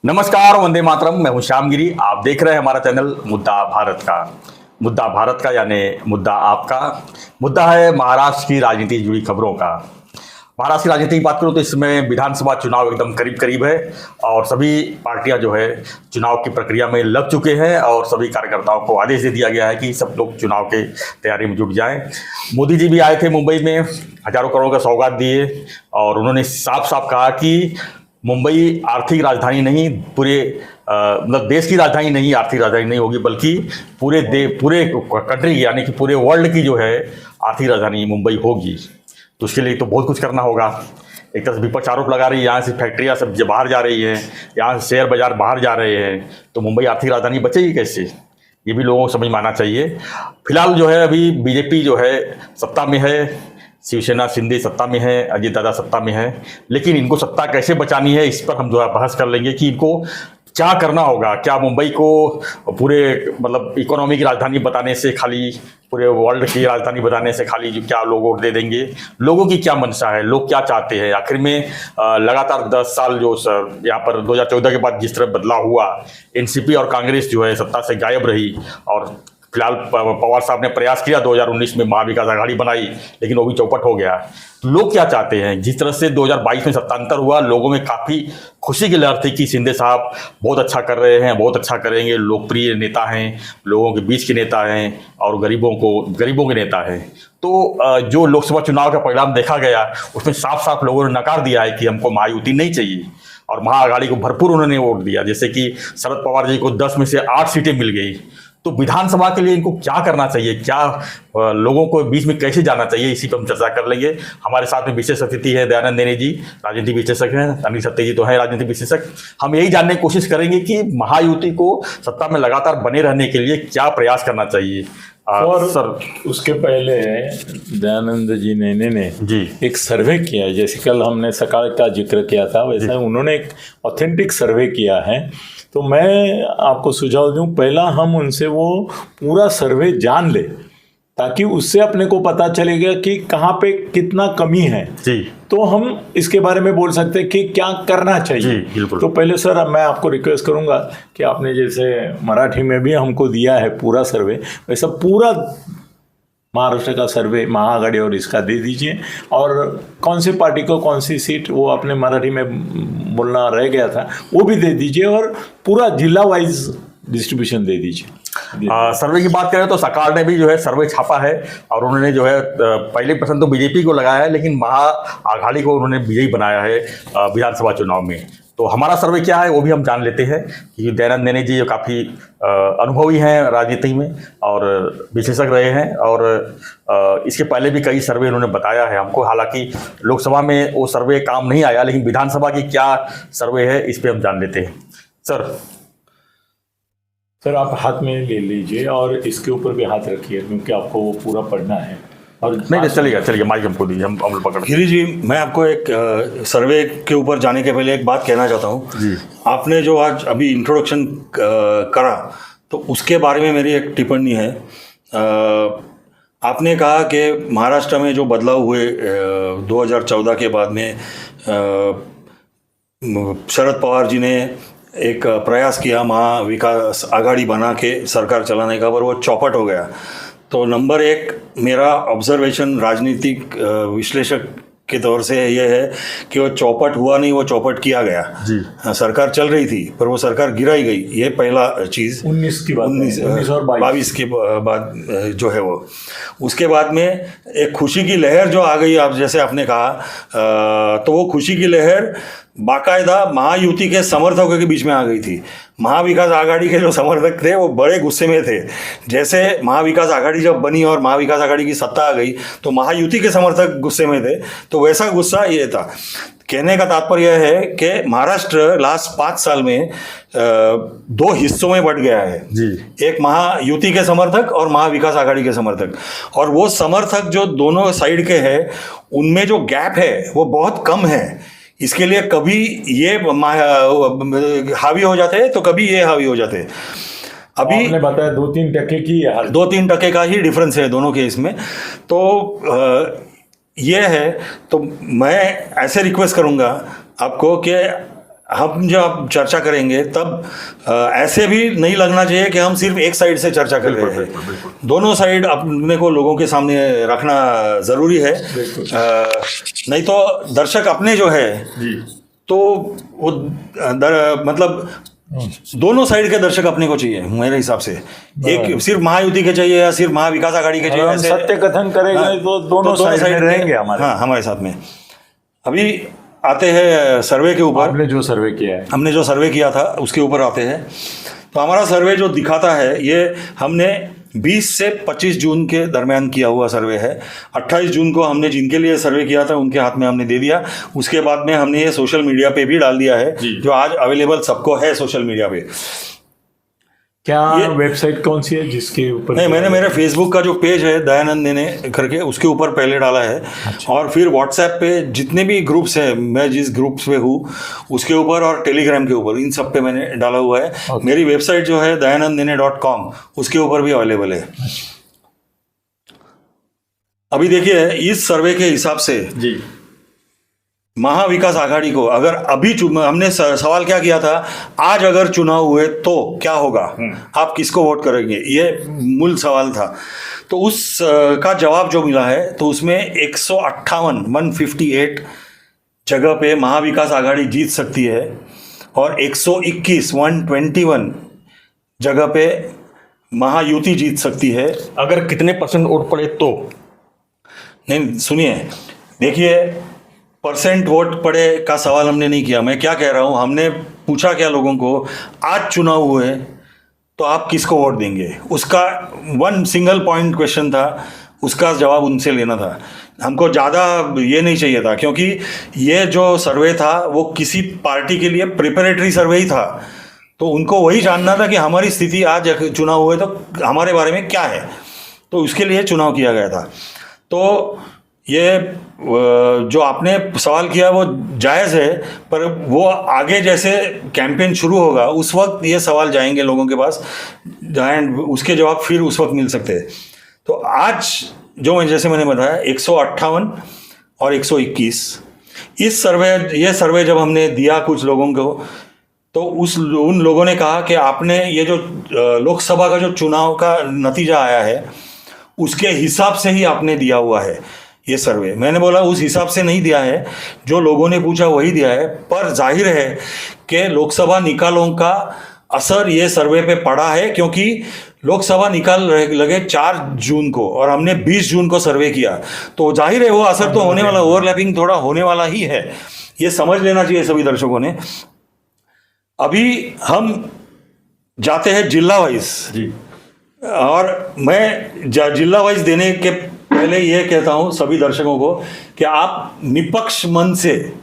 नमस्कार, वंदे मातरम। मैं हूं श्यामगिरी। आप देख रहे हैं हमारा चैनल मुद्दा भारत का यानी मुद्दा आपका। मुद्दा है महाराष्ट्र की राजनीति से जुड़ी खबरों का। महाराष्ट्र की राजनीति की बात करूं तो इसमें विधानसभा चुनाव एकदम करीब करीब है और सभी पार्टियां जो है चुनाव की प्रक्रिया में लग चुके हैं और सभी कार्यकर्ताओं को आदेश दे दिया गया है कि सब लोग चुनाव के तैयारी में जुट जाएं। मोदी जी भी आए थे मुंबई में, हजारों करोड़ का सौगात दिए और उन्होंने साफ साफ कहा कि मुंबई आर्थिक राजधानी नहीं, पूरे मतलब देश की राजधानी नहीं, आर्थिक राजधानी नहीं होगी, बल्कि पूरे कंट्री की यानी कि पूरे वर्ल्ड की जो है आर्थिक राजधानी मुंबई होगी। तो उसके लिए तो बहुत कुछ करना होगा। एक तरह से विपक्ष आरोप लगा रही है यहाँ से फैक्ट्रियाँ सब बाहर जा रही हैं, यहाँ से शेयर बाजार बाहर जा रहे हैं, तो मुंबई आर्थिक राजधानी बचेगी कैसे? ये भी लोगों को समझ में आना चाहिए। फिलहाल जो है अभी बीजेपी जो है सत्ता में है, शिवसेना शिंदे सत्ता में है, अजीत दादा सत्ता में है, लेकिन इनको सत्ता कैसे बचानी है इस पर हम जो है बहस कर लेंगे कि इनको क्या करना होगा। क्या मुंबई को पूरे मतलब इकोनॉमी की राजधानी बताने से, खाली पूरे वर्ल्ड की राजधानी बताने से खाली जो क्या लोग वोट दे देंगे? लोगों की क्या मंशा है, लोग क्या चाहते हैं? आखिर में लगातार 10 साल जो यहाँ पर 2014 के बाद जिस तरह बदलाव हुआ, एनसीपी और कांग्रेस जो है सत्ता से गायब रही और फिलहाल पवार साहब ने प्रयास किया 2019 में महाविकास आघाड़ी बनाई, लेकिन वो भी चौपट हो गया। तो लोग क्या चाहते हैं? जिस तरह से 2022 में सत्तांतर हुआ, लोगों में काफ़ी खुशी की लहर थी कि शिंदे साहब बहुत अच्छा कर रहे हैं, बहुत अच्छा करेंगे, लोकप्रिय नेता हैं, लोगों के बीच के नेता हैं और गरीबों के नेता हैं। तो जो लोकसभा चुनाव का परिणाम देखा गया उसमें साफ साफ लोगों ने नकार दिया है कि हमको महायुति नहीं चाहिए और महाआघाड़ी को भरपूर उन्होंने वोट दिया। जैसे कि शरद पवार जी को 10 में से 8 सीटें मिल गई। तो विधानसभा के लिए इनको क्या करना चाहिए, क्या लोगों को बीच में कैसे जाना चाहिए, इसी पर हम चर्चा कर लेंगे। हमारे साथ में विशेष अतिथि है दयानंद नेने जी, राजनीति विशेषज्ञ हैं। अनिल सत्ते जी तो है राजनीति विशेषज्ञ। हम यही जानने की कोशिश करेंगे कि महायुति को सत्ता में लगातार बने रहने के लिए क्या प्रयास करना चाहिए। और सर उसके पहले दयानंद जी ने जी एक सर्वे किया है। जैसे कल हमने सकाल का जिक्र किया था, वैसे उन्होंने एक ऑथेंटिक सर्वे किया है। तो मैं आपको सुझाव दूं, पहला हम उनसे वो पूरा सर्वे जान ले, ताकि उससे अपने को पता चलेगा कि कहाँ पे कितना कमी है जी, तो हम इसके बारे में बोल सकते हैं कि क्या करना चाहिए। जी बिल्कुल। तो पहले सर मैं आपको रिक्वेस्ट करूंगा कि आपने जैसे मराठी में भी हमको दिया है पूरा सर्वे, वैसा पूरा महाराष्ट्र का सर्वे महाआघाड़ी और इसका दे दीजिए, और कौन सी पार्टी को कौन सी सीट वो आपने मराठी में बोलना रह गया था वो भी दे दीजिए, और पूरा जिला वाइज डिस्ट्रीब्यूशन दे दीजिए। सर्वे की बात करें तो सकाल ने भी जो है सर्वे छापा है और उन्होंने जो है पहले पसंद तो बीजेपी को लगाया है, लेकिन महाआघाड़ी को उन्होंने विजयी बनाया है विधानसभा चुनाव में। तो हमारा सर्वे क्या है वो भी हम जान लेते हैं कि दयानंद नेने जी काफ़ी अनुभवी हैं राजनीति में और विशेषज्ञ रहे हैं, और इसके पहले भी कई सर्वे उन्होंने बताया है हमको। हालांकि लोकसभा में वो सर्वे काम नहीं आया, लेकिन विधानसभा की क्या सर्वे है इस पर हम जान लेते हैं। सर आप हाथ में ले लीजिए और इसके ऊपर भी हाथ रखिए, क्योंकि आपको वो पूरा पढ़ना है। और नहीं चलिएगा माइक हमको दीजिए, हम पकड़। गिरी जी, मैं आपको एक सर्वे के ऊपर जाने के पहले एक बात कहना चाहता हूँ जी। आपने जो आज अभी इंट्रोडक्शन करा तो उसके बारे में मेरी एक टिप्पणी है। आपने कहा कि महाराष्ट्र में जो बदलाव हुए 2014 के बाद में शरद पवार जी ने एक प्रयास किया महाविकास आघाड़ी बना के सरकार चलाने का, पर वो चौपट हो गया। तो नंबर एक मेरा ऑब्जर्वेशन राजनीतिक विश्लेषक के तौर से ये है कि वो चौपट हुआ नहीं, वो चौपट किया गया जी। सरकार चल रही थी पर वो सरकार गिराई गई, ये पहला चीज़। 19 और 22 के बाद जो है वो, उसके बाद में एक खुशी की लहर जो आ गई, आप जैसे आपने कहा, तो वो खुशी की लहर बाकायदा महायुति के समर्थकों के बीच में आ गई थी। महाविकास आघाड़ी के जो समर्थक थे वो बड़े गुस्से में थे। जैसे महाविकास आघाड़ी जब बनी और महाविकास आघाड़ी की सत्ता आ गई तो महायुति के समर्थक गुस्से में थे, तो वैसा गुस्सा ये था। कहने का तात्पर्य है कि महाराष्ट्र लास्ट 5 साल में 2 हिस्सों में बट गया है जी। एक महायुति के समर्थक और महाविकास आघाड़ी के समर्थक, और वो समर्थक जो दोनों साइड के हैं उनमें जो गैप है वो बहुत कम है। इसके लिए कभी ये हावी हो जाते हैं तो कभी ये हावी हो जाते हैं। अभी आपने बताया 2-3% की 2-3% का ही डिफरेंस है दोनों के इसमें। तो ये है, तो मैं ऐसे रिक्वेस्ट करूंगा आपको कि हम जब चर्चा करेंगे तब ऐसे भी नहीं लगना चाहिए कि हम सिर्फ एक साइड से चर्चा कर रहे हैं। दोनों साइड अपने को लोगों के सामने रखना ज़रूरी है। नहीं तो दर्शक अपने जो है तो वो मतलब दोनों साइड के दर्शक अपने को चाहिए मेरे हिसाब से। एक सिर्फ महायुति के चाहिए या सिर्फ महाविकास आघाड़ी के चाहिए, हम ऐसे सत्य कथन करेंगे तो दोनों साइड में रहेंगे हमारे। हाँ, हमारे साथ में। अभी आते हैं सर्वे के ऊपर। आपने जो सर्वे किया है, हमने जो सर्वे किया था उसके ऊपर आते हैं। तो हमारा सर्वे जो दिखाता है ये हमने 20 से 25 जून के दरमियान किया हुआ सर्वे है। 28 जून को हमने जिनके लिए सर्वे किया था उनके हाथ में हमने दे दिया। उसके बाद में हमने ये सोशल मीडिया पे भी डाल दिया है, जो आज अवेलेबल सबको है सोशल मीडिया पे। क्या वेबसाइट कौन सी है जिसके ऊपर? नहीं, मैंने मेरे फेसबुक का जो पेज है दयानंद नेने करके उसके ऊपर पहले डाला है। और फिर व्हाट्सएप पे जितने भी ग्रुप्स हैं, मैं जिस ग्रुप्स पे हूँ उसके ऊपर, और टेलीग्राम के ऊपर, इन सब पे मैंने डाला हुआ है। मेरी वेबसाइट जो है dayanandnene.com उसके ऊपर भी अवेलेबल है। अभी देखिए, इस सर्वे के हिसाब से जी महाविकास आघाड़ी को अगर अभी हमने सवाल क्या किया था, आज अगर चुनाव हुए तो क्या होगा, आप किसको वोट करेंगे, ये मूल सवाल था। तो उस का जवाब जो मिला है तो उसमें 158 जगह पे महाविकास आघाड़ी जीत सकती है और 121 जगह पे महायुति जीत सकती है। अगर कितने परसेंट वोट पड़े तो? नहीं, सुनिए, देखिए, परसेंट वोट पड़े का सवाल हमने नहीं किया। मैं क्या कह रहा हूँ, हमने पूछा क्या लोगों को, आज चुनाव हुए तो आप किसको वोट देंगे, उसका वन सिंगल पॉइंट क्वेश्चन था, उसका जवाब उनसे लेना था। हमको ज़्यादा ये नहीं चाहिए था, क्योंकि ये जो सर्वे था वो किसी पार्टी के लिए प्रिपरेटरी सर्वे ही था। तो उनको वही जानना था कि हमारी स्थिति आज चुनाव हुए तो हमारे बारे में क्या है, तो उसके लिए चुनाव किया गया था। तो ये जो आपने सवाल किया वो जायज़ है, पर वो आगे जैसे कैंपेन शुरू होगा उस वक्त ये सवाल जाएंगे लोगों के पास, उसके जवाब फिर उस वक्त मिल सकते हैं। तो आज जो जैसे मैंने बताया 158 और 121, इस ये सर्वे जब हमने दिया कुछ लोगों को, तो उन लोगों ने कहा कि आपने ये जो लोकसभा का जो चुनाव का नतीजा आया है उसके हिसाब से ही आपने दिया हुआ है ये सर्वे। मैंने बोला उस हिसाब से नहीं दिया है, जो लोगों ने पूछा वही दिया है। पर जाहिर है कि लोकसभा निकालों का असर ये सर्वे पे पड़ा है, क्योंकि लोकसभा निकाल लगे 4 जून को और हमने 20 जून को सर्वे किया, तो जाहिर है वो असर तो होने वाला, ओवरलैपिंग थोड़ा होने वाला ही है। ये समझ लेना चाहिए सभी दर्शकों ने। अभी हम जाते हैं जिला वाइज जी, और मैं जिला वाइज देने के पहले ये कहता हूं सभी दर्शकों को कि आप निष्पक्ष मन से,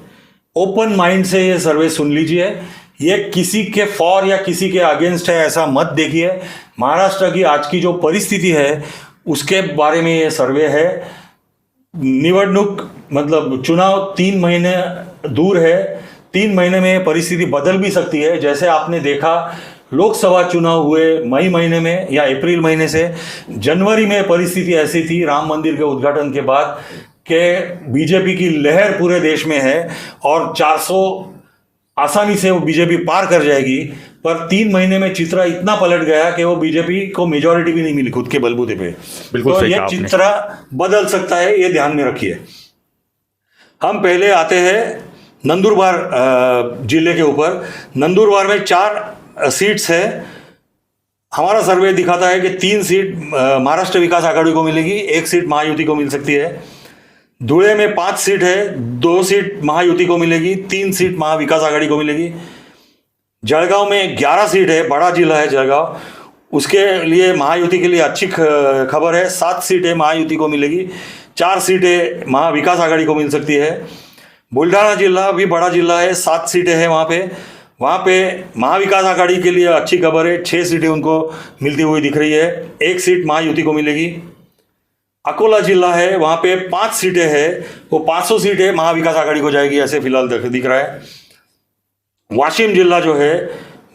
ओपन माइंड से ये सर्वे सुन लीजिए। ये किसी के फॉर या किसी के अगेंस्ट है ऐसा मत देखिए। महाराष्ट्र की आज की जो परिस्थिति है उसके बारे में ये सर्वे है। निवडणूक मतलब चुनाव 3 महीने दूर है, 3 महीने में परिस्थिति बदल भी सकती है। जैसे आपने देखा लोकसभा चुनाव हुए मई महीने में या अप्रैल महीने से, जनवरी में परिस्थिति ऐसी थी राम मंदिर के उद्घाटन के बाद कि बीजेपी की लहर पूरे देश में है और 400 आसानी से वो बीजेपी पार कर जाएगी। पर 3 महीने में चित्र इतना पलट गया कि वो बीजेपी को मेजॉरिटी भी नहीं मिली खुद के बलबूते पे। बिल्कुल तो सही ये कहा आपने। चित्र बदल सकता है, ये ध्यान में रखिए। हम पहले आते हैं नंदुरबार जिले के ऊपर। नंदुरबार में 4 सीट्स है। हमारा सर्वे दिखाता है कि 3 सीट महाराष्ट्र विकास आघाड़ी को मिलेगी, 1 सीट महायुति को मिल सकती है। धुले में 5 सीट है, 2 सीट महायुति को मिलेगी, 3 सीट महाविकास आघाड़ी को मिलेगी। जळगांव में 11 सीट है, बड़ा जिला है जळगांव, उसके लिए महायुति के लिए अच्छी खबर है। 7 सीटें महायुति को मिलेगी, 4 सीटें महाविकास आघाड़ी को मिल सकती है। बुल्ढाना जिला भी बड़ा जिला है, 7 सीटें हैं वहाँ पे महाविकास आघाड़ी के लिए अच्छी खबर है, 6 सीटें उनको मिलती हुई दिख रही है, 1 सीट महायुति को मिलेगी। अकोला जिला है, वहाँ पे 5 सीटें हैं, वो 500 सीटें महाविकास आघाड़ी को जाएगी ऐसे फिलहाल दिख रहा है। वाशिम जिला जो है,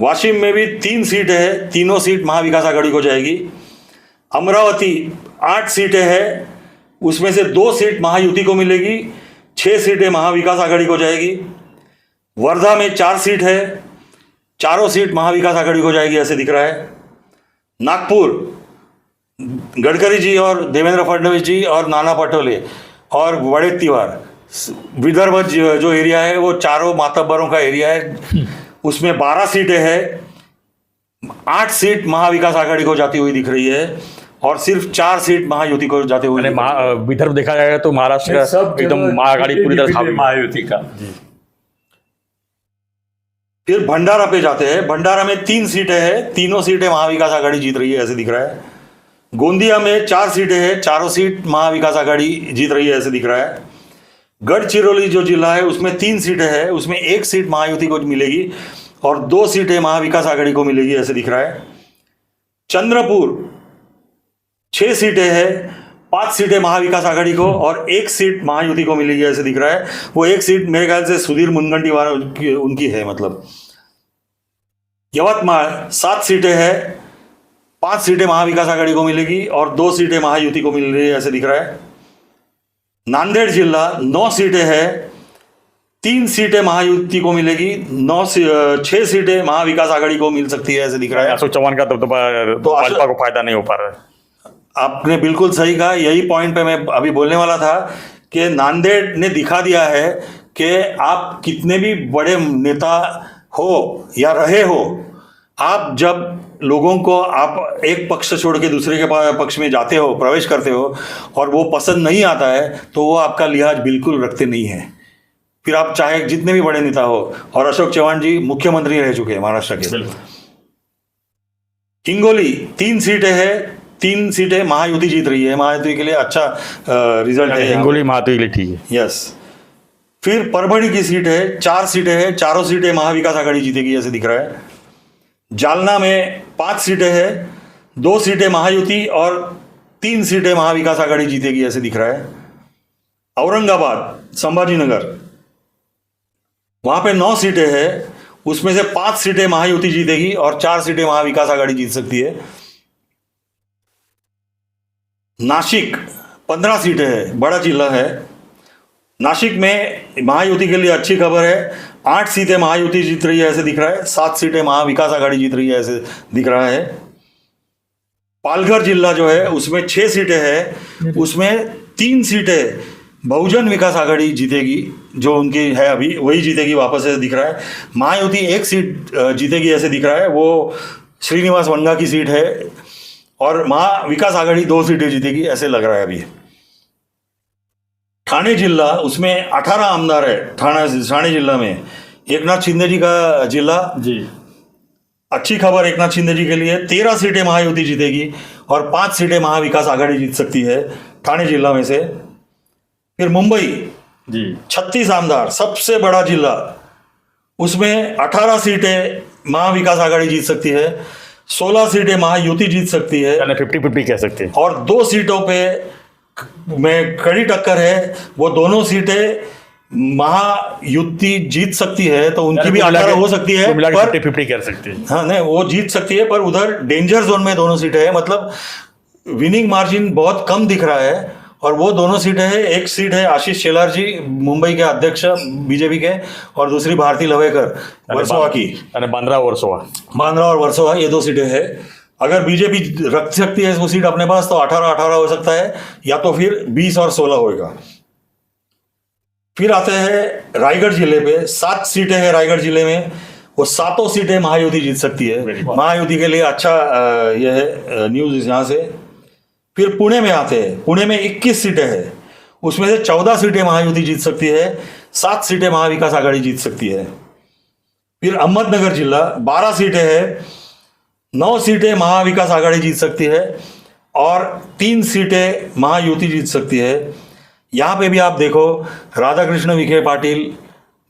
वाशिम में भी 3 सीटें हैं, तीनों सीट महाविकास आघाड़ी को जाएगी। अमरावती 8 सीटें हैं, उसमें से 2 सीट महायुति को मिलेगी, 6 सीटें महाविकास आघाड़ी को जाएगी। वर्धा में 4 सीट है, चारों सीट महाविकास आघाड़ी को जाएगी ऐसे दिख रहा है। नागपुर गडकरी जी और देवेंद्र फडणवीस जी और नाना पटोले और बड़े तिवार, विदर्भ जो एरिया है वो चारों मातब्बरों का एरिया है, उसमें 12 सीटें हैं, 8 सीट महाविकास आघाड़ी को जाती हुई दिख रही है और सिर्फ 4 सीट महायुति को जाते हुए। विदर्भ देखा जाएगा तो महाराष्ट्र का सब एकदम महाआघाड़ी पूरी तरह हावी है। महायुति का। फिर भंडारा पे जाते हैं। भंडारा में 3 सीटें हैं, तीनों सीटें महाविकास आघाड़ी जीत रही है ऐसे दिख रहा है। गोंदिया में 4 सीटें हैं, चारों सीट महाविकास आघाड़ी जीत रही है ऐसे दिख रहा है। गढ़चिरौली जो जिला है उसमें 3 सीटें हैं, उसमें 1 सीट महायुति को मिलेगी और 2 सीटें महाविकास आघाड़ी को मिलेगी ऐसे दिख रहा है। चंद्रपुर 6 सीटें हैं, 5 सीटें महाविकास आघाड़ी को और 1 सीट महायुति को मिलेगी ऐसे दिख रहा है। वो 1 सीट मेरे ख्याल से सुधीर मुनगंटीवार उनकी है मतलब। यवतमाळ 7 सीटें हैं, 5 सीटें महाविकास आघाड़ी को मिलेगी और 2 सीटें महायुति को मिल रही है ऐसे दिख रहा है। नांदेड़ जिला 9 सीटें हैं, 3 सीटें महायुति को मिलेगी, 6 सीटें महाविकास आघाड़ी को मिल सकती है ऐसे दिख रहा है। अशोक चौहान का दबदबा तो भाजपा को फायदा नहीं हो पा रहा है। आपने बिल्कुल सही कहा, यही पॉइंट पे मैं अभी बोलने वाला था कि नांदेड़ ने दिखा दिया है कि आप कितने भी बड़े नेता हो या रहे हो, आप जब लोगों को आप एक पक्ष छोड़ के दूसरे के पक्ष में जाते हो, प्रवेश करते हो और वो पसंद नहीं आता है तो वो आपका लिहाज बिल्कुल रखते नहीं है। फिर आप चाहे जितने भी बड़े नेता हो, और अशोक चौहान जी मुख्यमंत्री रह चुके हैं महाराष्ट्र के। हिंगोली 3 सीटें हैं, 3 सीटें महायुति जीत रही है, महायुति के लिए अच्छा रिजल्ट है। हिंगोली महायुति के लिए ठीक है। यस। फिर परभणी की सीट है, 4 सीटें हैं, चारों सीटें महाविकास आघाड़ी जीतेगी ऐसे दिख रहा है। जालना में 5 सीटें हैं, 2 सीटें महायुति और 3 सीटें महाविकास आघाड़ी जीतेगी ऐसे दिख रहा है। औरंगाबाद संभाजीनगर वहां पे 9 सीटें हैं, उसमें से 5 सीटें महायुति जीतेगी और 4 सीटें महाविकास आघाड़ी जीत सकती है। नासिक 15 सीटें है, बड़ा जिला है। नासिक में महायुति के लिए अच्छी खबर है, 8 सीटें महायुति जीत रही है ऐसे दिख रहा है, 7 सीटें महाविकास आघाड़ी जीत रही है ऐसे दिख रहा है। पालघर जिला जो है उसमें 6 सीटें हैं, उसमें 3 सीटें बहुजन विकास आघाड़ी जीतेगी, जो उनकी है अभी वही जीतेगी वापस ऐसे दिख रहा है। महायुति 1 सीट जीतेगी ऐसे दिख रहा है, वो श्रीनिवास वनगा की सीट है और महाविकास आघाड़ी 2 सीटें जीतेगी ऐसे लग रहा है अभी। ठाणे जिला उसमें 18 आमदार है। ठाणे जिला में एकनाथ शिंदे जी का जिला जी, अच्छी खबर एकनाथ शिंदे जी के लिए, 13 सीटें महायुति जीतेगी और 5 सीटें महाविकास आघाड़ी जीत सकती है ठाणे जिला में से। फिर मुंबई जी 36 आमदार, सबसे बड़ा जिला, उसमें 18 सीटें महाविकास आघाड़ी जीत सकती है, 16 सीटें महायुति जीत सकती है, 50-50 कह सकते हैं। और 2 सीटों पे में कड़ी टक्कर है, वो दोनों सीटें महायुति जीत सकती है तो उनकी भी 18 हो सकती है, पर 50-50 कह सकते हैं। हाँ नहीं वो जीत सकती है, पर उधर डेंजर जोन में दोनों सीटें हैं, मतलब विनिंग मार्जिन बहुत कम दिख रहा है। और वो दोनों सीटें हैं, एक सीट है आशीष शेलार जी मुंबई के अध्यक्ष बीजेपी के, और दूसरी भारती लवेकर वर्सोवा की, बांद्रा और वर्सोवा, ये 2 सीटें हैं। अगर बीजेपी रख सकती है वो सीट अपने पास तो 18-18 हो सकता है, या तो फिर 20 और 16 होगा। फिर आते हैं रायगढ़ जिले पे, 7 सीटें हैं रायगढ़ जिले में, वो 7 सीटें महायुति जीत सकती है, महायुति के लिए अच्छा यह है न्यूज़ यहाँ से। फिर पुणे में आते हैं, पुणे में 21 सीटें हैं, उसमें से 14 सीटें महायुति जीत सकती है, 7 सीटें महाविकास आघाड़ी जीत सकती है। फिर अहमदनगर जिला 12 सीटें हैं, 9 सीटें महाविकास आघाड़ी जीत सकती है और 3 सीटें महायुति जीत सकती है। यहाँ पे भी आप देखो राधाकृष्ण विखे पाटिल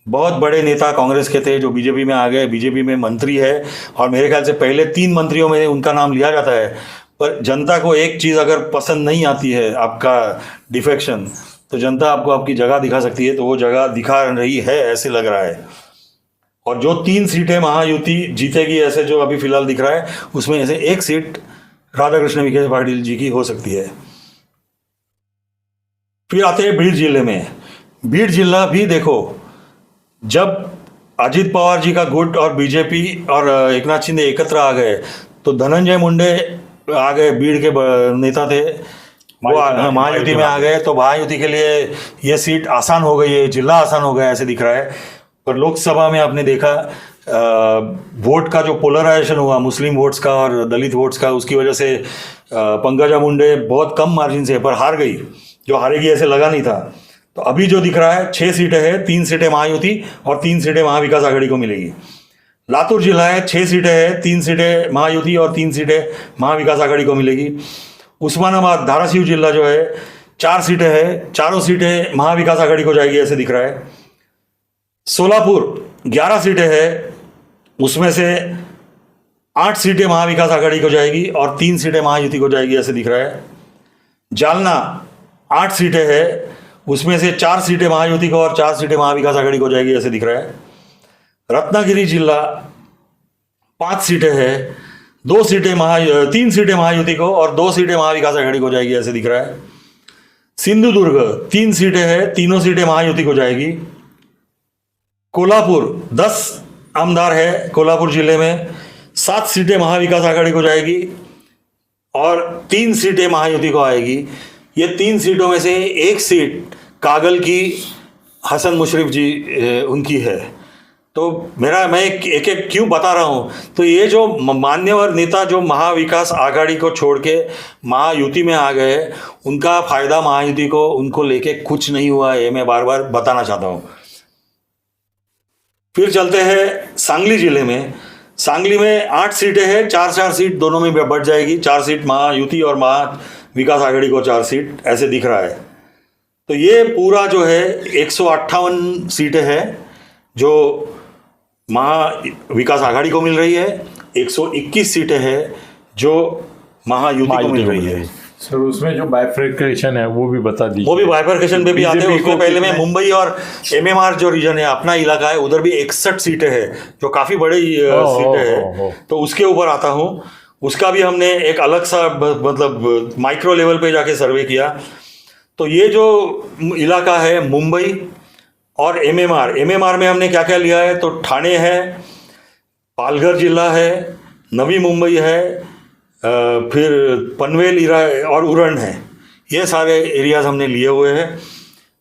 बहुत बड़े नेता कांग्रेस के थे जो बीजेपी में आ गए, बीजेपी में मंत्री है और मेरे ख्याल से पहले 3 मंत्रियों में उनका नाम लिया जाता है। पर जनता को एक चीज़ अगर पसंद नहीं आती है, आपका डिफेक्शन, तो जनता आपको आपकी जगह दिखा सकती है, तो वो जगह दिखा रही है ऐसे लग रहा है। और जो 3 सीटें महायुति जीतेगी ऐसे जो अभी फिलहाल दिख रहा है, उसमें से 1 सीट राधाकृष्ण विखे पाटिल जी की हो सकती है। फिर आते हैं भीड़ जिले में। भीड़ जिला भी देखो, जब अजित पवार जी का गुट और बीजेपी और एक नाथ शिंदे एकत्र आ गए, तो धनंजय मुंडे आ गए, भीड़ के नेता थे, वो महायुति में आ गए, तो महायुति के लिए ये सीट आसान हो गई है, जिला आसान हो गया ऐसे दिख रहा है। पर लोकसभा में आपने देखा वोट का जो पोलराइजेशन हुआ मुस्लिम वोट्स का और दलित वोट्स का, उसकी वजह से पंकजा मुंडे बहुत कम मार्जिन से पर हार गई, जो हारेगी ऐसे लगा नहीं था। तो अभी जो दिख रहा है 6 सीटें हैं, 3 सीटें महायुति और 3 सीटें महाविकास आघाड़ी को मिलेगी। लातूर जिला है, 6 सीटें हैं, 3 सीटें महायुति और 3 सीटें महाविकास आघाड़ी को मिलेगी। उस्मानाबाद धाराशिव जिला जो है 4 सीटें हैं, चारों सीटें महाविकास आघाड़ी को जाएगी ऐसे दिख रहा है। सोलापुर 11 सीटें हैं, उसमें से 8 सीटें महाविकास आघाड़ी को जाएगी और 3 सीटें महायुति को जाएगी ऐसे दिख रहा है। जालना 8 सीटें हैं, उसमें से 4 सीटें महायुति को और 4 सीटें महाविकास आघाड़ी को जाएगी ऐसे दिख रहा है। रत्नागिरी जिला 5 सीटें हैं, 3 सीटें महायुति को और 2 सीटें महाविकास आघाड़ी को जाएगी ऐसे दिख रहा है। सिंधुदुर्ग 3 सीटें हैं, तीनों सीटें महायुति को जाएगी। कोल्हापुर 10 आमदार है, कोल्हापुर जिले में 7 सीटें महाविकास आघाड़ी को जाएगी और 3 सीटें महायुति को आएगी। ये 3 सीटों में से एक सीट कागल की हसन मुशर्रफ जी उनकी है। तो मैं एक एक क्यों बता रहा हूँ, तो ये जो मान्यवर नेता जो महाविकास आघाड़ी को छोड़ के महायुति में आ गए, उनका फायदा महायुति को उनको लेके कुछ नहीं हुआ, ये मैं बार बार बताना चाहता हूँ। फिर चलते हैं सांगली जिले में। सांगली में 8 सीटें हैं, 4-4 सीट दोनों में बढ़ जाएगी, 4 सीट महायुति और महाविकास आघाड़ी को 4 सीट ऐसे दिख रहा है। तो ये पूरा जो है 158 सीटें हैं जो महाविकास आघाड़ी को मिल रही है, 121 सीटें हैं जो महायुति को मिल रही है। सर उसमें जो बाइफर्केशन है वो भी बता दीजिए। वो भी बाइफर्केशन पे भी आते हैं। उसमें पहले में मुंबई और एमएमआर जो रीजन है अपना इलाका है, उधर भी 61 सीटें हैं जो काफ़ी बड़ी सीटें हैं, तो उसके ऊपर आता हूँ। उसका भी हमने एक अलग सा मतलब माइक्रो लेवल पे जाके सर्वे किया। तो ये जो इलाका है मुंबई और एमएमआर में हमने क्या क्या लिया है, तो ठाणे है, पालघर जिला है, नवी मुंबई है, फिर पनवेल और उरण है, ये सारे एरियाज हमने लिए हुए हैं।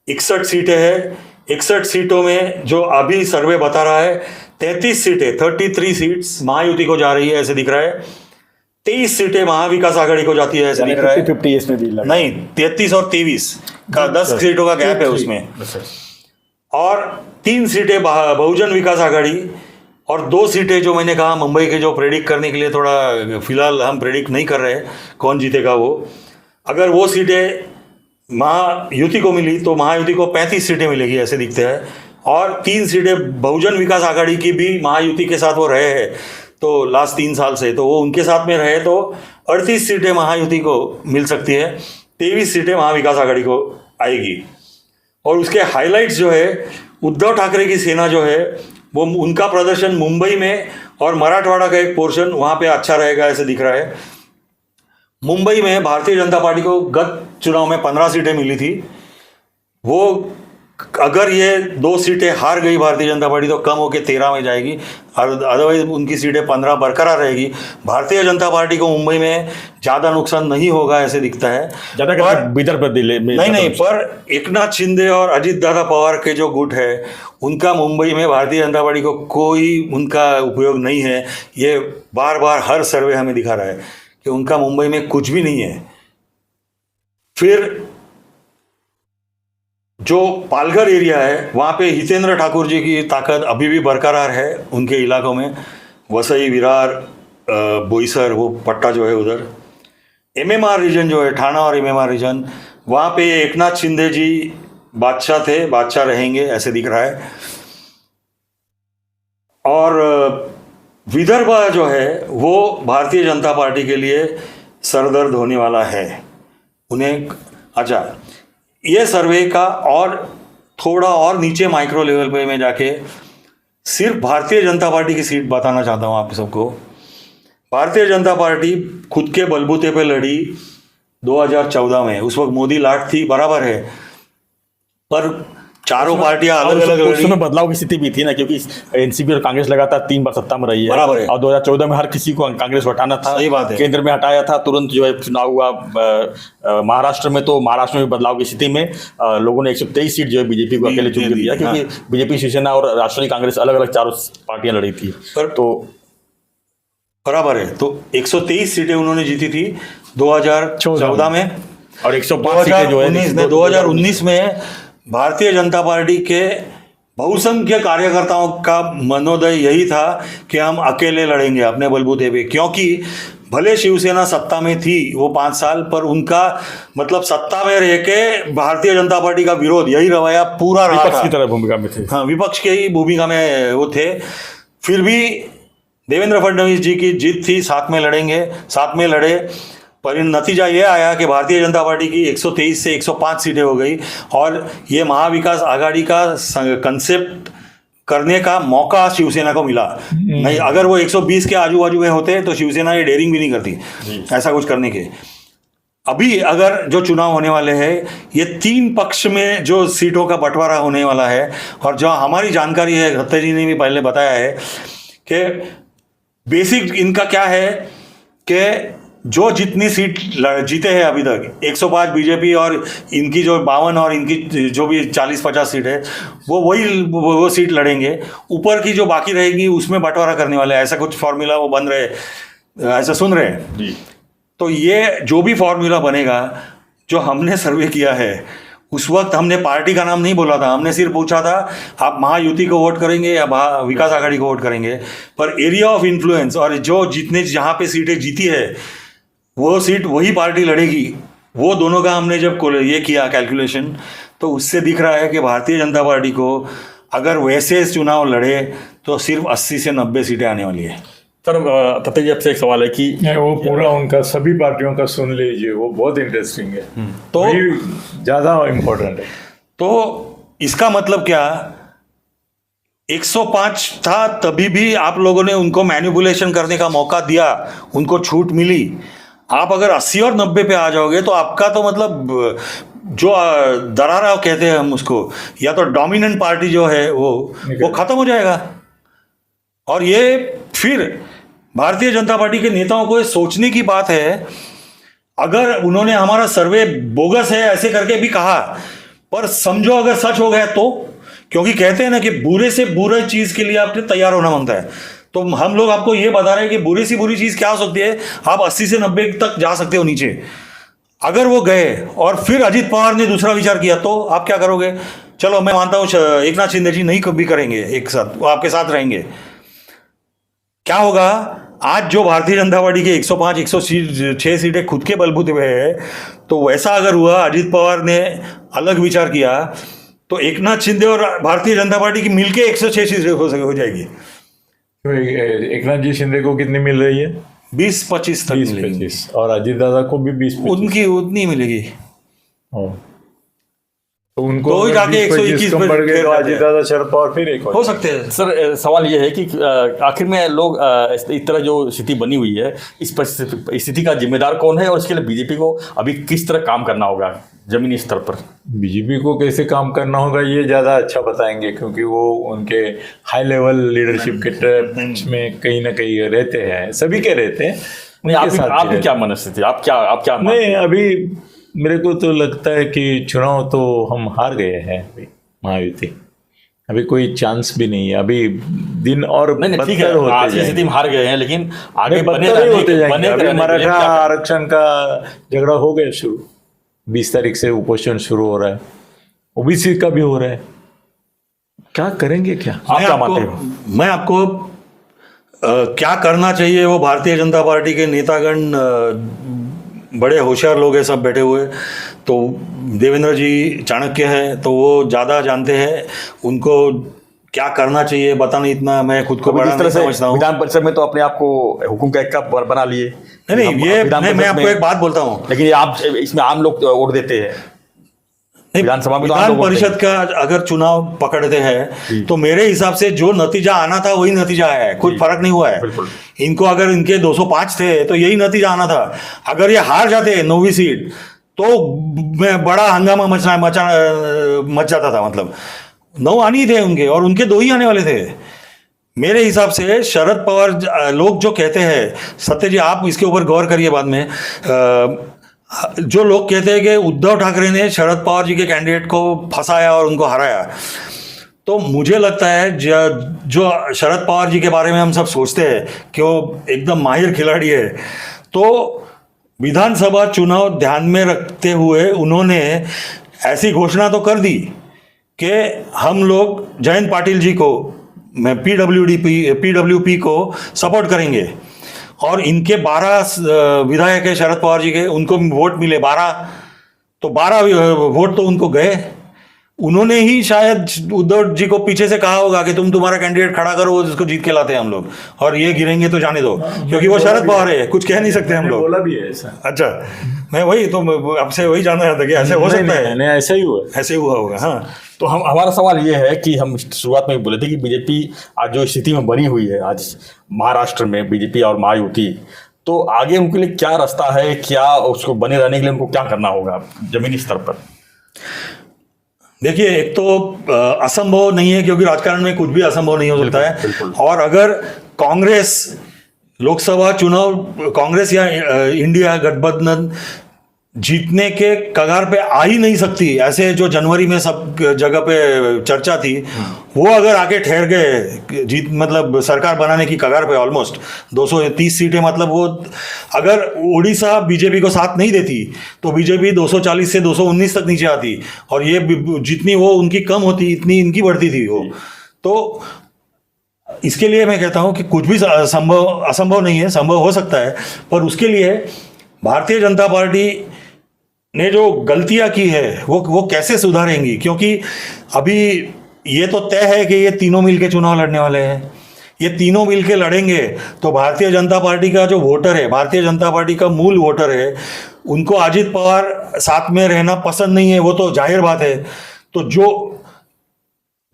61 सीटें हैं। 61 सीटों में जो अभी सर्वे बता रहा है 33 सीटें 33 सीट्स महायुति को जा रही है ऐसे दिख रहा है। 23 सीटें महाविकास आघाड़ी को जाती है ऐसे दिख रहा है। 50 इसमें भी लगा। नहीं, 33 और 23 का 10 सीटों का गैप है उसमें। और 3 सीटें बहुजन विकास आघाड़ी और 2 सीटें जो मैंने कहा मुंबई के, जो प्रेडिक्ट करने के लिए थोड़ा फिलहाल हम प्रेडिक्ट नहीं कर रहे हैं कौन जीतेगा वो। अगर वो सीटें महायुति को मिली तो महायुति को 35 सीटें मिलेगी ऐसे दिखते हैं। और 3 सीटें बहुजन विकास आघाड़ी की भी महायुति के साथ वो रहे हैं तो लास्ट 3 साल से, तो वो उनके साथ में रहे तो 38 सीटें महायुति को मिल सकती है, 23 सीटें महाविकास आघाड़ी को आएगी। और उसके हाइलाइट्स जो है, उद्धव ठाकरे की सेना जो है वो उनका प्रदर्शन मुंबई में और मराठवाड़ा का एक पोर्शन वहाँ पे अच्छा रहेगा ऐसे दिख रहा है। मुंबई में भारतीय जनता पार्टी को गत चुनाव में 15 सीटें मिली थी, वो अगर ये 2 सीटें हार गई भारतीय जनता पार्टी तो कम होकर 13 में जाएगी, अदरवाइज उनकी सीटें 15 बरकरार रहेगी। भारतीय जनता पार्टी को मुंबई में ज़्यादा नुकसान नहीं होगा ऐसे दिखता है। ज़्यादा बिदर पर दिले में नहीं, पर एकनाथ शिंदे और अजित दादा पवार के जो गुट है उनका मुंबई में भारतीय जनता पार्टी को कोई उनका उपयोग नहीं है। ये बार बार हर सर्वे हमें दिखा रहा है कि उनका मुंबई में कुछ भी नहीं है। फिर जो पालघर एरिया है वहाँ पे हितेंद्र ठाकुर जी की ताकत अभी भी बरकरार है उनके इलाकों में, वसई, विरार, बोईसर, वो पट्टा जो है उधर। एमएमआर रीजन जो है, ठाणा और एमएमआर रीजन, वहाँ पे एकनाथ शिंदे जी बादशाह थे, बादशाह रहेंगे ऐसे दिख रहा है। और विदर्भ जो है वो भारतीय जनता पार्टी के लिए सरदर्द होने वाला है उन्हें। अच्छा, ये सर्वे का और थोड़ा और नीचे माइक्रो लेवल पे मैं जाके सिर्फ भारतीय जनता पार्टी की सीट बताना चाहता हूँ आप सबको। भारतीय जनता पार्टी खुद के बलबूते पे लड़ी 2014 में, उस वक्त मोदी लाट थी, बराबर है, पर चारों पार्टियां अलग अलग उस समय बदलाव की स्थिति भी थी ना, क्योंकि एनसीपी और कांग्रेस लगातार 3 बार सत्ता में रही है। बराबर है। और 2014 में हर किसी को कांग्रेस को हटाना था, सही बात है। केंद्र में हटाया था, तुरंत जो है चुनाव हुआ। महाराष्ट्र में भी बदलाव की स्थिति में लोगों ने 123 सीट जो है बीजेपी को अकेले चुन के दिया, क्योंकि बीजेपी, शिवसेना और राष्ट्रीय कांग्रेस अलग अलग चारों पार्टियां लड़ी थी। तो बराबर है, तो 123 सीटें उन्होंने जीती थी 2014 में, और 105 सीटें जो है 2019 में भारतीय जनता पार्टी के बहुसंख्य कार्यकर्ताओं का मनोदय यही था कि हम अकेले लड़ेंगे अपने बलबूते पे, क्योंकि भले शिवसेना सत्ता में थी वो 5 साल, पर उनका मतलब सत्ता में रह के भारतीय जनता पार्टी का विरोध, यही रवैया पूरा रहा विपक्ष था। की तरह भूमिका में थे। हाँ, विपक्ष के ही भूमिका में वो थे। फिर भी देवेंद्र फडणवीस जी की जीत थी, साथ में लड़ेंगे, साथ में लड़े। पर नतीजा ये आया कि भारतीय जनता पार्टी की 123 से 105 सीटें हो गई, और ये महाविकास आघाड़ी का कंसेप्ट करने का मौका शिवसेना को मिला। नहीं, अगर वो 120 के आजू बाजू में होते तो शिवसेना ये डेयरिंग भी नहीं करती ऐसा कुछ करने के। अभी अगर जो चुनाव होने वाले हैं, ये 3 पक्ष में जो सीटों का बंटवारा होने वाला है, और जो हमारी जानकारी है, दत्ता जी ने भी पहले बताया है कि बेसिक इनका क्या है कि जो जितनी सीट जीते हैं अभी तक 105 बीजेपी, और इनकी जो 52 और इनकी जो भी 40-50 सीट है, वो सीट लड़ेंगे। ऊपर की जो बाकी रहेगी उसमें बंटवारा करने वाले, ऐसा कुछ फॉर्मूला वो बन रहे, ऐसा सुन रहे हैं जी। तो ये जो भी फॉर्मूला बनेगा, जो हमने सर्वे किया है, उस वक्त हमने पार्टी का नाम नहीं बोला था, हमने सिर्फ पूछा था आप महायुति को वोट करेंगे या विकास आघाड़ी को वोट करेंगे। पर एरिया ऑफ इन्फ्लुएंस और जो जितने जहाँ पे सीटें जीती है वो सीट वही पार्टी लड़ेगी, वो दोनों का हमने जब ये किया कैलकुलेशन, तो उससे दिख रहा है कि भारतीय जनता पार्टी को अगर वैसे चुनाव लड़े तो सिर्फ 80 से 90 सीटें आने वाली है। सर तत्ते जी आपसे एक सवाल है कि वो पूरा उनका सभी पार्टियों का सुन लीजिए, वो बहुत इंटरेस्टिंग है, तो ज़्यादा इम्पोर्टेंट है। तो इसका मतलब क्या, 105 था तभी भी आप लोगों ने उनको मैनिपुलेशन करने का मौका दिया, उनको छूट मिली। आप अगर 80 और 90 पे आ जाओगे तो आपका तो मतलब जो दरारा कहते हैं हम उसको, या तो डोमिनेंट पार्टी जो है वो खत्म हो जाएगा। और ये फिर भारतीय जनता पार्टी के नेताओं को ये सोचने की बात है, अगर उन्होंने हमारा सर्वे बोगस है ऐसे करके भी कहा, पर समझो अगर सच हो गया तो, क्योंकि कहते हैं ना कि बुरे से बुरे चीज के लिए आपने तैयार होना बनता है। तो हम लोग आपको ये बता रहे हैं कि बुरी सी बुरी चीज क्या हो सकती है, आप 80 से 90 तक जा सकते हो नीचे। अगर वो गए और फिर अजीत पवार ने दूसरा विचार किया तो आप क्या करोगे? चलो मैं मानता हूं एकनाथ शिंदे जी नहीं कभी करेंगे एक साथ, वो आपके साथ रहेंगे। क्या होगा, आज जो भारतीय जनता पार्टी के 105 106 सीटें खुद के बलबूते पे है, तो वैसा अगर हुआ, अजीत पवार ने अलग विचार किया, तो एकनाथ शिंदे और भारतीय जनता पार्टी की मिलके 106 सीटें हो जाएगी। तो एकनाथ जी शिंदे को कितनी मिल रही है? 20-25 तक मिलेगी, और अजीत दादा को भी 20-25 उनकी उतनी मिलेगी। तो उनको तो जाके 121 कम बढ़ गए तो अजीत दादा शरद पवार फिर एक हो सकते हैं। सर सवाल ये है कि आखिर में लोग इस तरह जो स्थिति बनी हुई है, इस स्थिति का जिम्मेदार कौन है, और इसके लिए बीजेपी को अभी किस तरह काम करना होगा जमीनी स्तर पर? बीजेपी को कैसे काम करना होगा ये ज़्यादा अच्छा बताएंगे, क्योंकि वो उनके हाई लेवल लीडरशिप के टर्म्स में कहीं ना कहीं रहते हैं, सभी के रहते हैं। नहीं, आपकी क्या मनस्थिति, आप क्या नहीं, अभी मेरे को तो लगता है कि चुनाव तो हम हार गए हैं अभी, महायुति, अभी कोई चांस भी नहीं है। अभी दिन और ठीक है, आज की स्थिति में हार गए हैं, लेकिन आगे होते जाएंगे। अभी मराठा आरक्षण का झगड़ा हो गया शुरू, 20 तारीख से उपोषण शुरू हो रहा है, ओबीसी का भी हो रहा है। क्या करेंगे, क्या आप क्या मानते हो? मैं आपको क्या करना चाहिए, वो भारतीय जनता पार्टी के नेतागण बड़े होशियार लोग हैं, सब बैठे हुए। तो देवेंद्र जी चाणक्य हैं, तो वो ज़्यादा जानते हैं, उनको क्या करना चाहिए बताना, इतना मैं खुद को बड़ा नहीं समझता हूँ। विधान परिषद में तो अपने आप को हुकुम का एक्का बना लिए। नहीं, ये मैं आपको एक बात बोलता हूँ, लेकिन आप इसमें आम लोग वोट देते हैं। विधानसभा में विधान परिषद का अगर चुनाव पकड़ते हैं तो मेरे हिसाब से जो नतीजा आना था वही नतीजा है, कुछ फर्क नहीं हुआ है। इनको अगर इनके 205 थे तो यही नतीजा आना था। अगर ये हार जाते 9वीं सीट तो मैं बड़ा हंगामा मच जाता था। मतलब 9 आने ही थे उनके, और उनके 2 ही आने वाले थे मेरे हिसाब से। शरद पवार, लोग जो कहते हैं, सत्य जी आप इसके ऊपर गौर करिए बाद में, जो लोग कहते हैं कि उद्धव ठाकरे ने शरद पवार जी के कैंडिडेट को फंसाया और उनको हराया, तो मुझे लगता है जो शरद पवार जी के बारे में हम सब सोचते हैं कि वो एकदम माहिर खिलाड़ी है, तो विधानसभा चुनाव ध्यान में रखते हुए उन्होंने ऐसी घोषणा तो कर दी कि हम लोग जयंत पाटिल जी को, मैं पीडब्ल्यूपी को सपोर्ट करेंगे, और इनके 12 विधायक है शरद पवार जी के, उनको वोट मिले 12, तो 12 वोट तो उनको गए। उन्होंने ही शायद उद्धव जी को पीछे से कहा होगा कि तुम्हारा कैंडिडेट खड़ा करो, जिसको जीत के लाते हैं हम लोग, और ये गिरेंगे तो जाने दो, क्योंकि वो शरद पवार है, कुछ कह नहीं सकते हम लोग। बोला भी है ऐसा। अच्छा, मैं वही तो आपसे वही जानना चाहता कि ऐसे हो सकता है? नहीं, ऐसा ही हुआ, ऐसे हुआ होगा। हाँ, तो हमारा सवाल ये है कि हम शुरुआत में बोले थे कि बीजेपी आज जो स्थिति में बनी हुई है आज महाराष्ट्र में, बीजेपी और महायुति, तो आगे उनके लिए क्या रास्ता है, क्या उसको बने रहने के लिए उनको क्या करना होगा जमीनी स्तर पर? देखिए, एक तो असंभव नहीं है, क्योंकि राजकारण में कुछ भी असंभव नहीं हो सकता है। और अगर कांग्रेस लोकसभा चुनाव, कांग्रेस या इंडिया गठबंधन जीतने के कगार पे आ ही नहीं सकती, ऐसे जो जनवरी में सब जगह पे चर्चा थी, वो अगर आके ठहर गए जीत, मतलब सरकार बनाने की कगार पे, ऑलमोस्ट 230 सीटें, मतलब वो अगर उड़ीसा बीजेपी को साथ नहीं देती तो बीजेपी 240 से 219 तक नीचे आती, और ये जितनी वो उनकी कम होती इतनी इनकी बढ़ती थी वो। तो इसके लिए मैं कहता हूं कि कुछ भी असंभव नहीं है, संभव हो सकता है, पर उसके लिए भारतीय जनता पार्टी ने जो गलतियां की है वो कैसे सुधारेंगी, क्योंकि अभी ये तो तय है कि ये तीनों मिलके चुनाव लड़ने वाले हैं। ये तीनों मिलके लड़ेंगे तो भारतीय जनता पार्टी का जो वोटर है, भारतीय जनता पार्टी का मूल वोटर है, उनको अजित पवार साथ में रहना पसंद नहीं है, वो तो जाहिर बात है। तो जो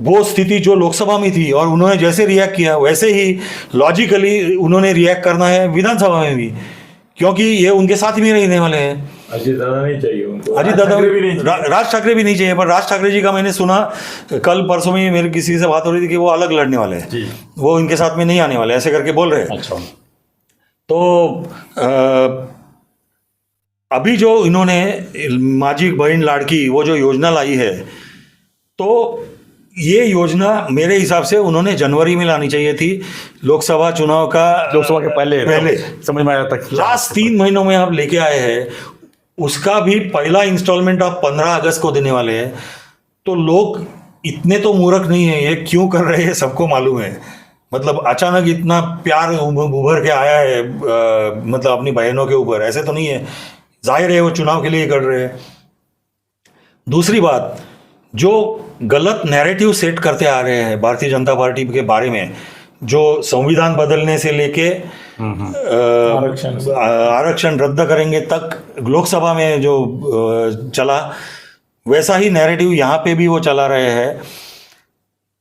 वो स्थिति जो लोकसभा में थी और उन्होंने जैसे रिएक्ट किया, वैसे ही लॉजिकली उन्होंने रिएक्ट करना है विधानसभा में भी, क्योंकि ये उनके साथ में रहने वाले हैं। अजित दादा नहीं चाहिए उनको, अजित दादा राज ठाकरे भी नहीं चाहिए, पर राज ठाकरे जी का मैंने सुना कल परसों में मेरे किसी से बात हो रही थी कि वो अलग लड़ने वाले हैं, वो इनके साथ में नहीं आने वाले, ऐसे करके बोल रहे हैं। अच्छा, तो अभी जो इन्होंने माझी बहन लाड़की वो जो योजना लाई है, तो ये योजना मेरे हिसाब से उन्होंने जनवरी में लानी चाहिए थी, लोकसभा चुनाव का, लोकसभा के पहले समझ में आया तक लास्ट 3 महीनों में आप लेके आए हैं। उसका भी पहला इंस्टॉलमेंट आप 15 अगस्त को देने वाले हैं। तो लोग इतने तो मूर्ख नहीं है, ये क्यों कर रहे हैं सबको मालूम है। मतलब अचानक इतना प्यार उभर के आया है, मतलब अपनी बहनों के ऊपर, ऐसे तो नहीं है, जाहिर है वो चुनाव के लिए कर रहे हैं। दूसरी बात, जो गलत नैरेटिव सेट करते आ रहे हैं भारतीय जनता पार्टी के बारे में, जो संविधान बदलने से लेके आरक्षण रद्द करेंगे तक लोकसभा में जो चला, वैसा ही नैरेटिव यहाँ पे भी वो चला रहे हैं।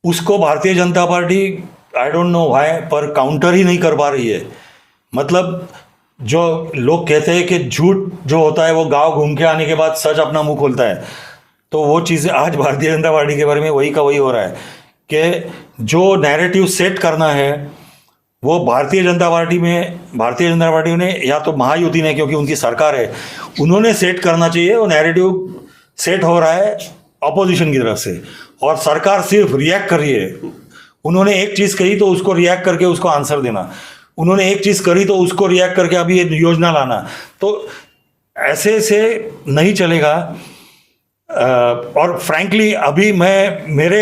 उसको Bharatiya Janata party I don't know why पर काउंटर ही नहीं कर पा रही है। मतलब जो लोग कहते हैं कि झूठ जो होता है वो गांव घूम के आने के बाद सच अपना मुंह खोलता है, तो वो चीज़ें आज भारतीय जनता पार्टी के बारे में वही का वही हो रहा है कि जो नैरेटिव सेट करना है वो भारतीय जनता पार्टी ने या तो महायुति ने, क्योंकि उनकी सरकार है, उन्होंने सेट करना चाहिए। वो नैरेटिव सेट हो रहा है अपोजिशन की तरफ से, और सरकार सिर्फ रिएक्ट कर रही है। उन्होंने एक चीज़ कही तो उसको रिएक्ट करके उसको आंसर देना, उन्होंने एक चीज़ करी तो उसको रिएक्ट करके अभी ये योजना लाना, तो ऐसे से नहीं चलेगा। और फ्रैंकली अभी मेरे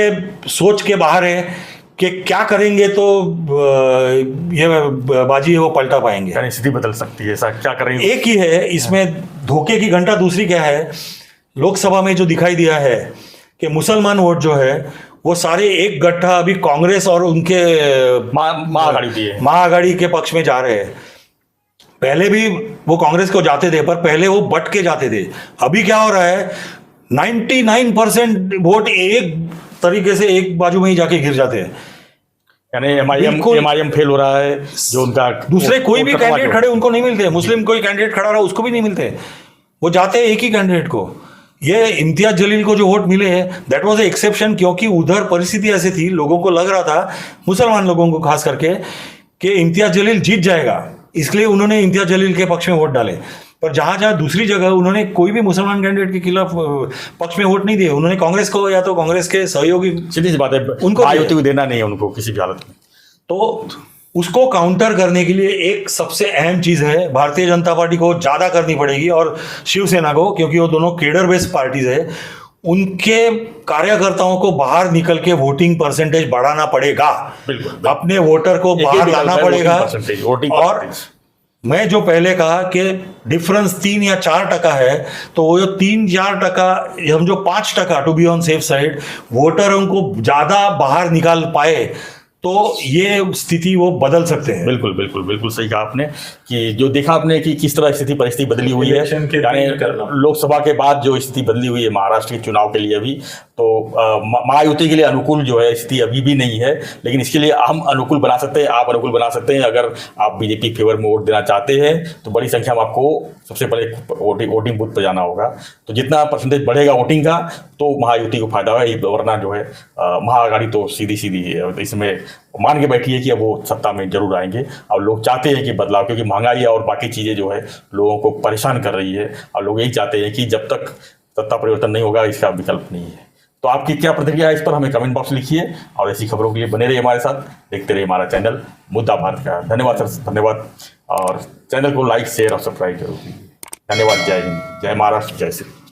सोच के बाहर है कि क्या करेंगे तो ये बाजी है वो पलटा पाएंगे, यानी स्थिति बदल सकती है, ऐसा क्या करेंगे? एक ही है इसमें धोखे की घंटा। दूसरी क्या है, लोकसभा में जो दिखाई दिया है कि मुसलमान वोट जो है वो सारे एक गट्ठा अभी कांग्रेस और उनके महाआघाड़ी के पक्ष में जा रहे हैं। पहले भी वो कांग्रेस को जाते थे, पर पहले वो बट के जाते थे। अभी क्या हो रहा है, 99% वोट एक तरीके से एक बाजू में ही जाके गिर जाते हैं। यानी एमआईएम फेल हो रहा है, जो उनका दूसरे कोई भी कैंडिडेट खड़े उनको नहीं मिलते। मुस्लिम कोई कैंडिडेट खड़ा रहा उसको भी नहीं मिलते। वो जाते हैं एक ही कैंडिडेट को। ये इम्तियाज जलील को जो वोट मिले हैं दैट वाज ए एक्सेप्शन, क्योंकि उधर परिस्थिति ऐसी थी, लोगों को लग रहा था, मुसलमान लोगों को खास करके, कि इम्तियाज जलील जीत जाएगा, इसलिए उन्होंने इम्तियाज जलील के पक्ष में वोट डाले। पर जहां जहां दूसरी जगह उन्होंने कोई भी मुसलमान कैंडिडेट के खिलाफ पक्ष में वोट नहीं दिए, उन्होंने कांग्रेस को या तो कांग्रेस के सहयोगी, सीधी सी बात है, उनको महायुति को देना नहीं है उनको किसी भी हालत में। तो उसको काउंटर करने के लिए एक सबसे अहम चीज है, भारतीय जनता पार्टी को ज्यादा करनी पड़ेगी और शिवसेना को, क्योंकि वो दोनों केडर बेस्ड पार्टीज है, उनके कार्यकर्ताओं को बाहर निकल के वोटिंग परसेंटेज बढ़ाना पड़ेगा। बिल्कुल। अपने वोटर को बाहर लाना पड़ेगा। और मैं जो पहले कहा कि डिफरेंस 3 या 4% है, तो वो जो 3-4%, हम जो 5% to be on safe side वोटरों को ज्यादा बाहर निकाल पाए, तो ये स्थिति वो बदल सकते हैं। बिल्कुल बिल्कुल बिल्कुल सही कहा आपने कि जो देखा आपने कि किस तरह स्थिति परिस्थिति बदली हुई है, इलेक्शन के यानी दिन करना। लोकसभा के बाद जो स्थिति बदली हुई है महाराष्ट्र के चुनाव के लिए अभी, तो महायुति के लिए अनुकूल जो है स्थिति अभी भी नहीं है, लेकिन इसके लिए हम अनुकूल बना सकते हैं, आप अनुकूल बना सकते हैं। अगर आप बीजेपी के फेवर में वोट देना चाहते हैं तो बड़ी संख्या में आपको सबसे पहले वोटिंग बूथ पर जाना होगा। तो जितना परसेंटेज बढ़ेगा वोटिंग का, तो महायुति को फायदा है, वरना जो है महाअघाड़ी तो सीधी है। इसमें मान के बैठिए कि अब वो सत्ता में जरूर आएंगे, और लोग चाहते हैं कि बदलाव, क्योंकि महंगाई और बाकी चीज़ें जो है लोगों को परेशान कर रही है, और लोग यही चाहते हैं कि जब तक सत्ता परिवर्तन नहीं होगा इसका विकल्प नहीं है। तो आपकी क्या प्रतिक्रिया है इस पर हमें कमेंट बॉक्स लिखिए, और ऐसी खबरों के लिए बने रहिए हमारे साथ, देखते रहिए हमारा चैनल मुद्दा भारत का। धन्यवाद सर, धन्यवाद, और चैनल को लाइक शेयर और सब्सक्राइब जरूर कीजिए। धन्यवाद। जय हिंद, जय महाराष्ट्र, जय श्री।